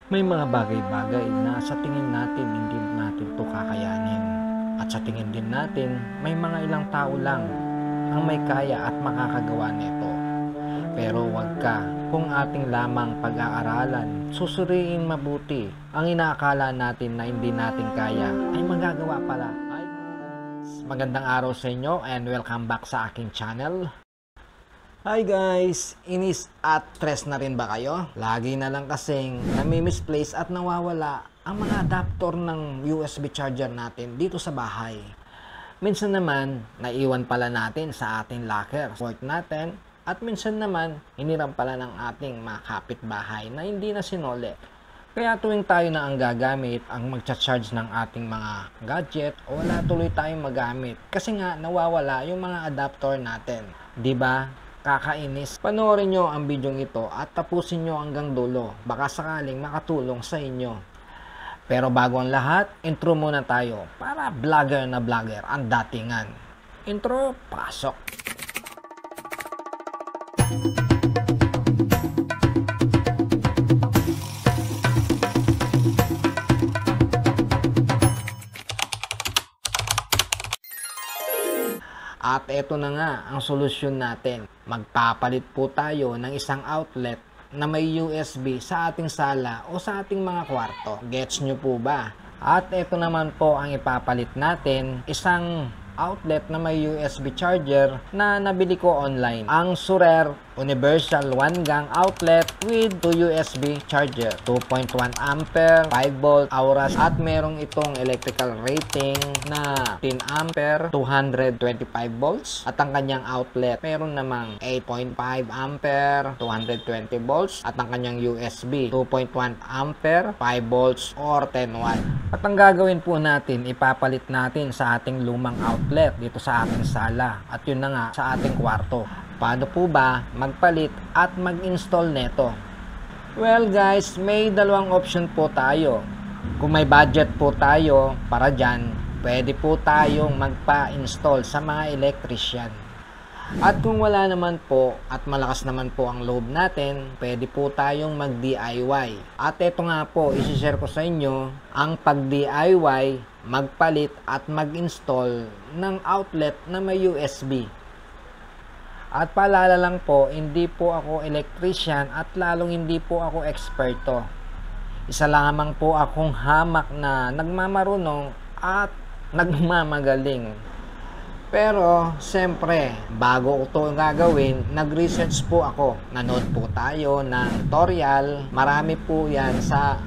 May mga bagay-bagay na sa tingin natin hindi natin to kakayanin. At sa tingin din natin, may mga ilang tao lang ang may kaya at makakagawa nito. Pero wag ka, kung ating lamang pag-aaralan, susuriin mabuti, ang inaakala natin na hindi natin kaya ay magagawa pala. Magandang araw sa inyo and welcome back sa aking channel. Hi guys! Inis at stress na rin ba kayo? Lagi na lang kasing nami-misplace at nawawala ang mga adapter ng USB charger natin dito sa bahay. Minsan naman, naiwan pala natin sa ating locker, work natin, at minsan naman, hiniram pala ng ating mga kapitbahay na hindi na sinole. Kaya tuwing tayo na ang gagamit, ang magcha-charge ng ating mga gadget, o wala tuloy tayong magamit. Kasi nga, nawawala yung mga adapter natin. 'Di ba? Kakainis. Panoorin nyo ang video ito at tapusin nyo hanggang dulo. Baka sakaling makatulong sa inyo. Pero bago ang lahat, intro muna tayo para vlogger na vlogger ang datingan. Intro, pasok! At eto na nga ang solusyon natin. Magpapalit po tayo ng isang outlet na may USB sa ating sala o sa ating mga kwarto. Gets nyo po ba? At eto naman po ang ipapalit natin, isang outlet na may USB charger na nabili ko online. Ang Surer Universal 1 gang outlet with 2 USB charger, 2.1 ampere, 5 volt, auras, at merong itong electrical rating na 10 ampere, 225 volts, at ang kanyang outlet meron namang 8.5 ampere, 220 volts, at ang kanyang USB 2.1 ampere, 5 volts, or 10 watt. At ang gagawin po natin, ipapalit natin sa ating lumang outlet dito sa ating sala, at yun na nga sa ating kwarto. Paano po ba magpalit at mag-install neto? Well guys, may dalawang option po tayo. Kung may budget po tayo para dyan, pwede po tayong magpa-install sa mga electrician. At kung wala naman po at malakas naman po ang loob natin, pwede po tayong mag-DIY. At eto nga po, isi-share ko sa inyo ang pag-DIY, magpalit at mag-install ng outlet na may USB. At paalala lang po, hindi po ako electrician at lalong hindi po ako eksperto. Isa lamang po akong hamak na nagmamarunong at nagmamagaling. Pero, siyempre, bago ko ito gagawin, nag-research po ako. Nanood po tayo ng tutorial. Marami po yan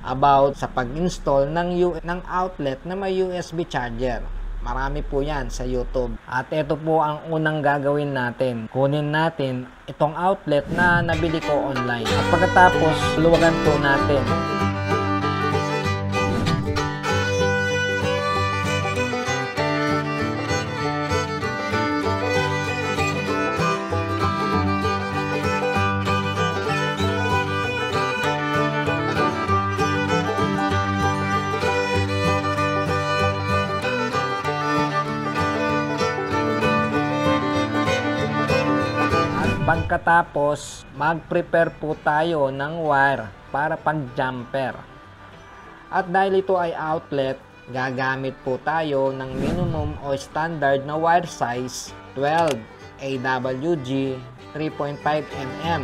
about sa pag-install ng outlet na may USB charger. Marami po yan sa YouTube. At ito po ang unang gagawin natin. Kunin natin itong outlet na nabili ko online. At pagkatapos, luwagan po natin. Pagkatapos, mag-prepare po tayo ng wire para pag-jumper. At dahil ito ay outlet, gagamit po tayo ng minimum o standard na wire size 12 AWG 3.5 mm.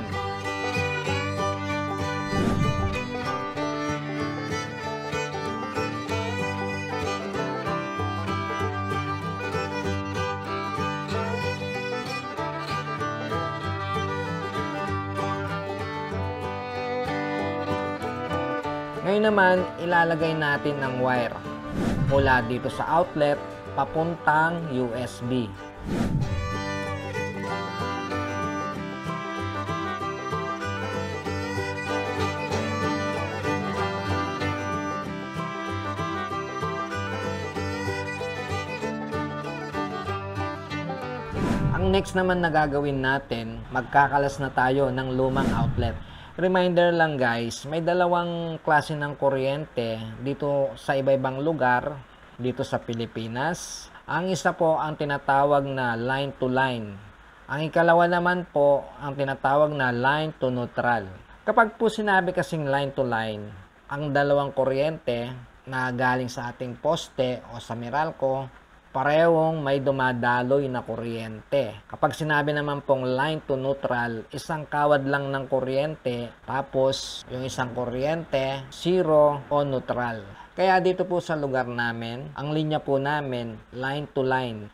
Ngayon naman, ilalagay natin ang wire mula dito sa outlet papuntang USB. Ang next naman na gagawin natin, magkakalas na tayo ng lumang outlet. Reminder lang guys, may dalawang klase ng kuryente dito sa iba-ibang lugar dito sa Pilipinas. Ang isa po ang tinatawag na line to line. Ang ikalawa naman po ang tinatawag na line to neutral. Kapag po sinabi kasing line to line, ang dalawang kuryente na galing sa ating poste o sa Meralco, parehong may dumadaloy na kuryente. Kapag sinabi naman pong line to neutral, isang kawad lang ng kuryente, tapos yung isang kuryente, zero o neutral. Kaya dito po sa lugar namin, ang linya po namin, line to line.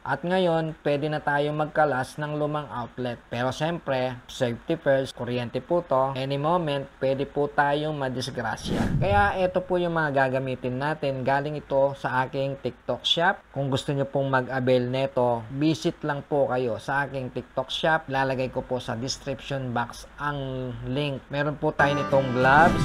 At ngayon, pwede na tayo magkalas ng lumang outlet. Pero syempre, safety first, kuryente po to. Any moment, pwede po tayong madisgrasya. Kaya ito po yung mga gagamitin natin. Galing ito sa aking TikTok shop. Kung gusto nyo pong mag-avail neto, visit lang po kayo sa aking TikTok shop. Lalagay ko po sa description box ang link. Meron po tayo nitong gloves.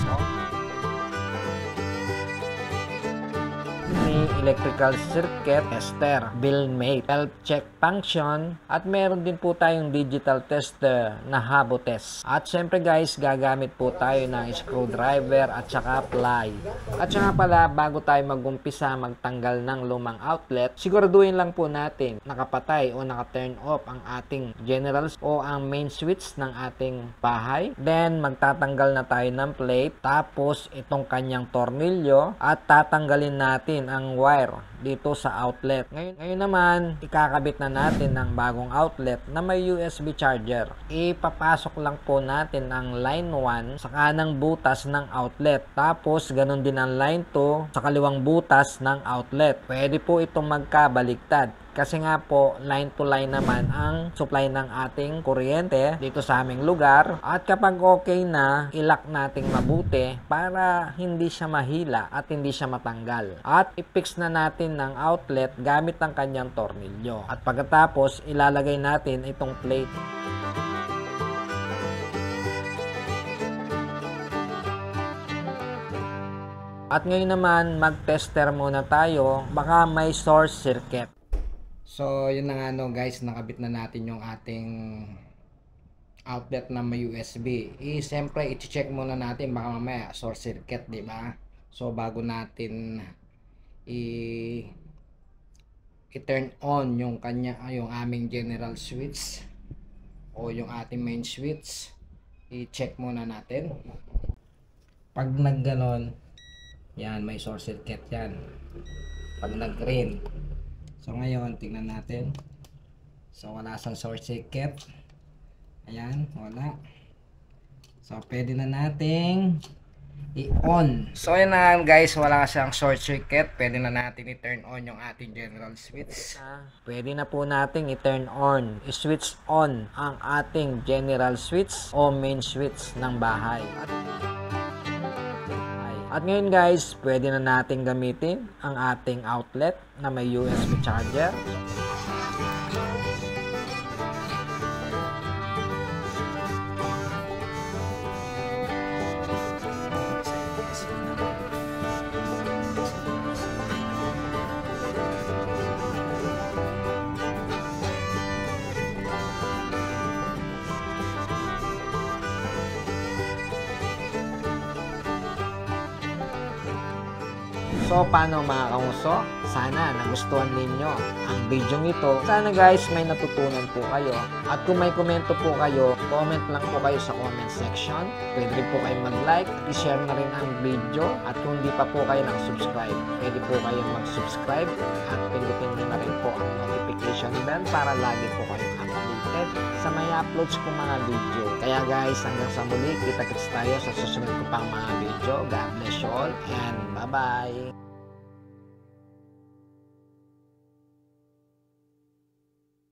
Electrical circuit tester, build-mate, self-check function, at meron din po tayong digital tester na habo test. At syempre guys, gagamit po tayo ng screwdriver at saka ply. At saka pala, bago tayo mag-umpisa magtanggal ng lumang outlet, siguraduhin lang po natin nakapatay o naka-turn off ang ating generals o ang main switch ng ating bahay. Then, magtatanggal na tayo ng plate, tapos itong kanyang tornilyo, at tatanggalin natin ang wire dito sa outlet. Ngayon naman, ikakabit na natin ng bagong outlet na may USB charger. Ipapasok lang po natin ang line 1 sa kanang butas ng outlet. Tapos, ganun din ang line 2 sa kaliwang butas ng outlet. Pwede po itong magkabaliktad. Kasi nga po, line to line naman ang supply ng ating kuryente dito sa aming lugar. At kapag okay na, ilak nating mabuti para hindi siya mahila at hindi siya matanggal. At i-fix na natin ng outlet gamit ang kanyang tornilyo. At pagkatapos, ilalagay natin itong plate. At ngayon naman, mag-tester muna tayo. Baka may source circuit. So, yun na nga no guys, nakabit na natin yung ating outlet na may USB. Siyempre, i-check muna natin baka mamaya source circuit, di ba? So, bago natin i-turn on yung aming general switch o yung ating main switch, i-check muna natin. Pag nagganon, yan, may source circuit yan. Pag nag-green, so ngayon, tingnan natin. So wala sa source circuit. Ayan, wala. So pwede na nating i-on. So yun na guys, wala siyang short circuit. Pwede na natin i-turn on yung ating general switch. Pwede na po nating i-turn on, i-switch on ang ating general switch o main switch ng bahay. At ngayon guys, pwede na natin gamitin ang ating outlet na may USB charger. So, paano mga kamuso? Sana nagustuhan ninyo ang video ito. Sana guys, may natutunan po kayo. At kung may komento po kayo, comment lang po kayo sa comment section. Pwede rin po kayo mag-like, i-share na rin ang video. At kung hindi pa po kayo nang-subscribe, pwede po kayong mag-subscribe. At pindutin nyo na rin po ang notification bell para lagi po kayong updated sa may uploads kong mga video. Kaya guys, hanggang sa muli, kita-kits tayo sa susunod ko pang mga video. God bless you all and bye-bye!